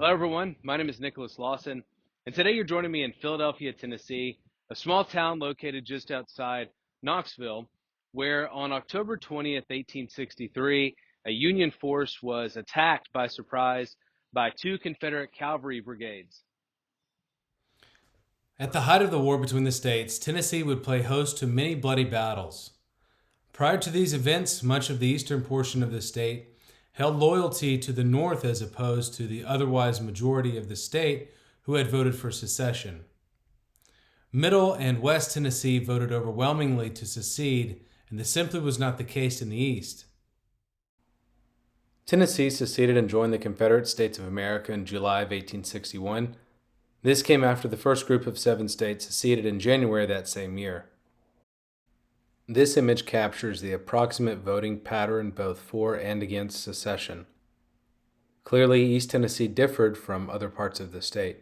Hello, everyone. My name is Nicholas Lawson, and today you're joining me in Philadelphia, Tennessee, a small town located just outside Knoxville, where on October 20th, 1863, a Union force was attacked by surprise by two Confederate cavalry brigades. At the height of the war between the states, Tennessee would play host to many bloody battles. Prior to these events, much of the eastern portion of the state held loyalty to the North as opposed to the otherwise majority of the state who had voted for secession. Middle and West Tennessee voted overwhelmingly to secede, and this simply was not the case in the East. Tennessee seceded and joined the Confederate States of America in July of 1861. This came after the first group of 7 states seceded in January that same year. This image captures the approximate voting pattern both for and against secession. Clearly, East Tennessee differed from other parts of the state.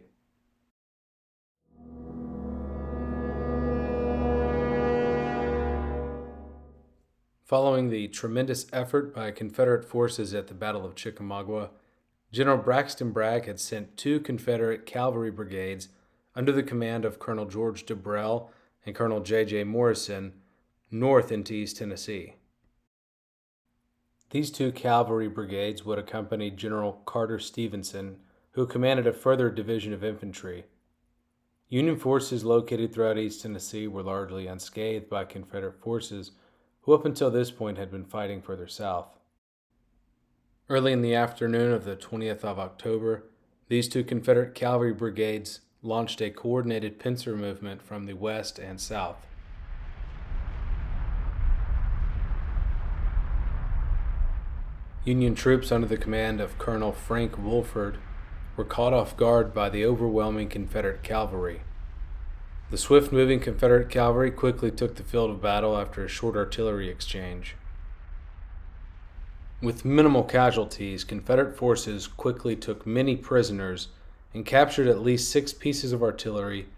Following the tremendous effort by Confederate forces at the Battle of Chickamauga, General Braxton Bragg had sent 2 Confederate cavalry brigades under the command of Colonel George Debrell and Colonel J.J. Morrison north into East Tennessee. These 2 cavalry brigades would accompany General Carter Stevenson, who commanded a further division of infantry. Union forces located throughout East Tennessee were largely unscathed by Confederate forces, who up until this point had been fighting further south. Early in the afternoon of the 20th of October, these 2 Confederate cavalry brigades launched a coordinated pincer movement from the west and south. Union troops under the command of Colonel Frank Wolford were caught off guard by the overwhelming Confederate cavalry. The swift-moving Confederate cavalry quickly took the field of battle after a short artillery exchange. With minimal casualties, Confederate forces quickly took many prisoners and captured at least 6 pieces of artillery,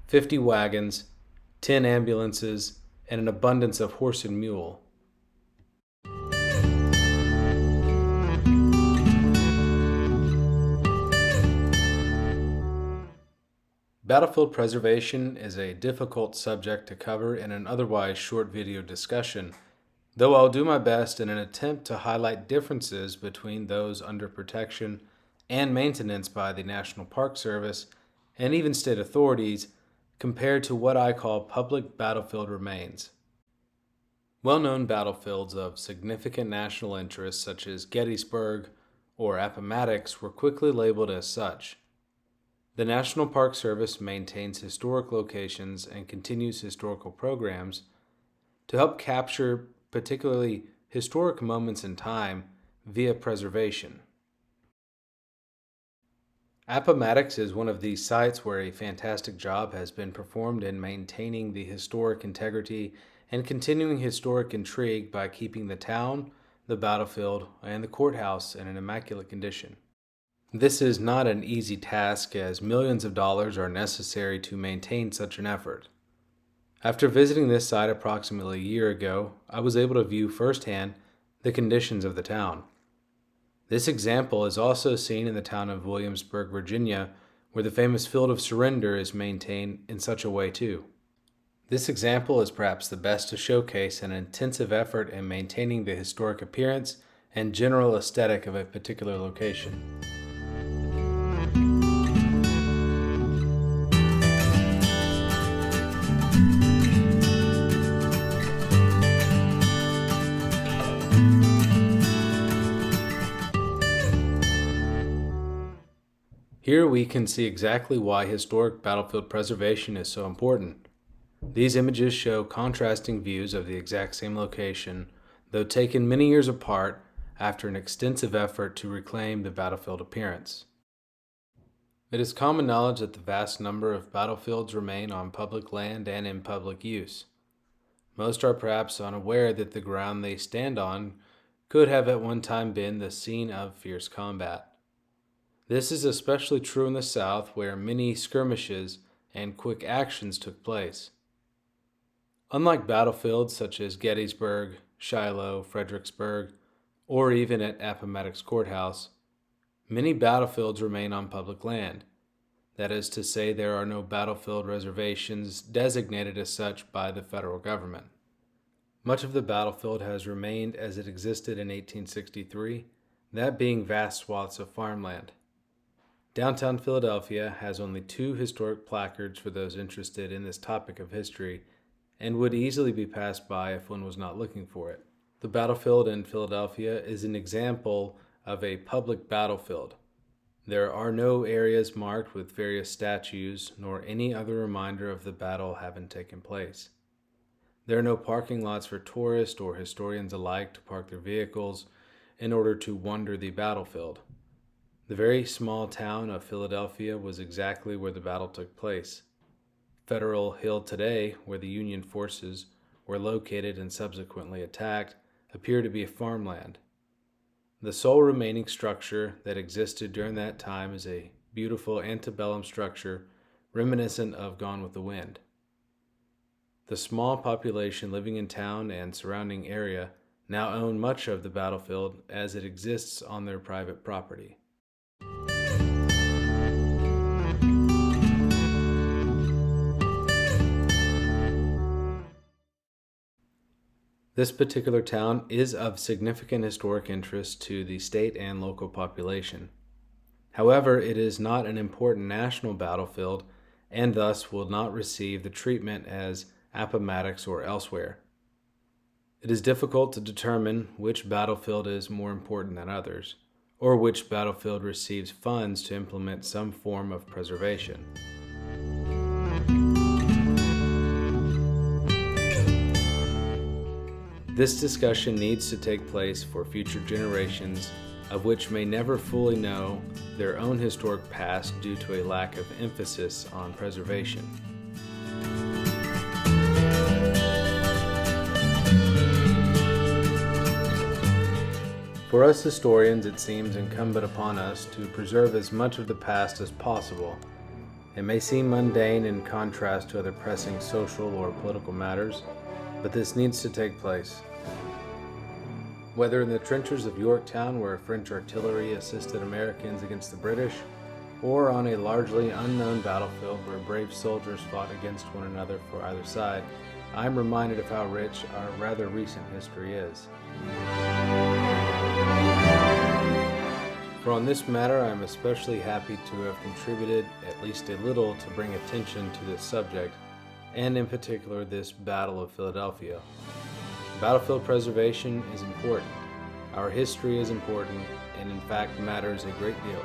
50 wagons, 10 ambulances, and an abundance of horse and mule. Battlefield preservation is a difficult subject to cover in an otherwise short video discussion, though I'll do my best in an attempt to highlight differences between those under protection and maintenance by the National Park Service and even state authorities compared to what I call public battlefield remains. Well-known battlefields of significant national interest such as Gettysburg or Appomattox were quickly labeled as such. The National Park Service maintains historic locations and continues historical programs to help capture particularly historic moments in time via preservation. Appomattox is one of these sites where a fantastic job has been performed in maintaining the historic integrity and continuing historic intrigue by keeping the town, the battlefield, and the courthouse in an immaculate condition. This is not an easy task, as millions of dollars are necessary to maintain such an effort. After visiting this site approximately a year ago, I was able to view firsthand the conditions of the town. This example is also seen in the town of Williamsburg, Virginia, where the famous Field of Surrender is maintained in such a way too. This example is perhaps the best to showcase an intensive effort in maintaining the historic appearance and general aesthetic of a particular location. Here we can see exactly why historic battlefield preservation is so important. These images show contrasting views of the exact same location, though taken many years apart after an extensive effort to reclaim the battlefield appearance. It is common knowledge that the vast number of battlefields remain on public land and in public use. Most are perhaps unaware that the ground they stand on could have at one time been the scene of fierce combat. This is especially true in the South, where many skirmishes and quick actions took place. Unlike battlefields such as Gettysburg, Shiloh, Fredericksburg, or even at Appomattox Courthouse, Many battlefields remain on public land. That is to say, there are no battlefield reservations designated as such by the federal government. Much of the battlefield has remained as it existed in 1863, that being vast swaths of farmland. Downtown Philadelphia has only 2 historic placards for those interested in this topic of history, and would easily be passed by if one was not looking for it. The battlefield in Philadelphia is an example of a public battlefield. There are no areas marked with various statues, nor any other reminder of the battle having taken place. There are no parking lots for tourists or historians alike to park their vehicles in order to wander the battlefield. The very small town of Philadelphia was exactly where the battle took place. Federal Hill today, where the Union forces were located and subsequently attacked, appear to be farmland. The sole remaining structure that existed during that time is a beautiful antebellum structure reminiscent of Gone with the Wind. The small population living in town and surrounding area now own much of the battlefield as it exists on their private property. This particular town is of significant historic interest to the state and local population. However, it is not an important national battlefield and thus will not receive the treatment as Appomattox or elsewhere. It is difficult to determine which battlefield is more important than others, or which battlefield receives funds to implement some form of preservation. This discussion needs to take place for future generations, of which may never fully know their own historic past due to a lack of emphasis on preservation. For us historians, it seems incumbent upon us to preserve as much of the past as possible. It may seem mundane in contrast to other pressing social or political matters, but this needs to take place. Whether in the trenches of Yorktown, where French artillery assisted Americans against the British, or on a largely unknown battlefield where brave soldiers fought against one another for either side, I am reminded of how rich our rather recent history is. For on this matter, I am especially happy to have contributed at least a little to bring attention to this subject, and in particular this Battle of Philadelphia. Battlefield preservation is important. Our history is important, and in fact matters a great deal.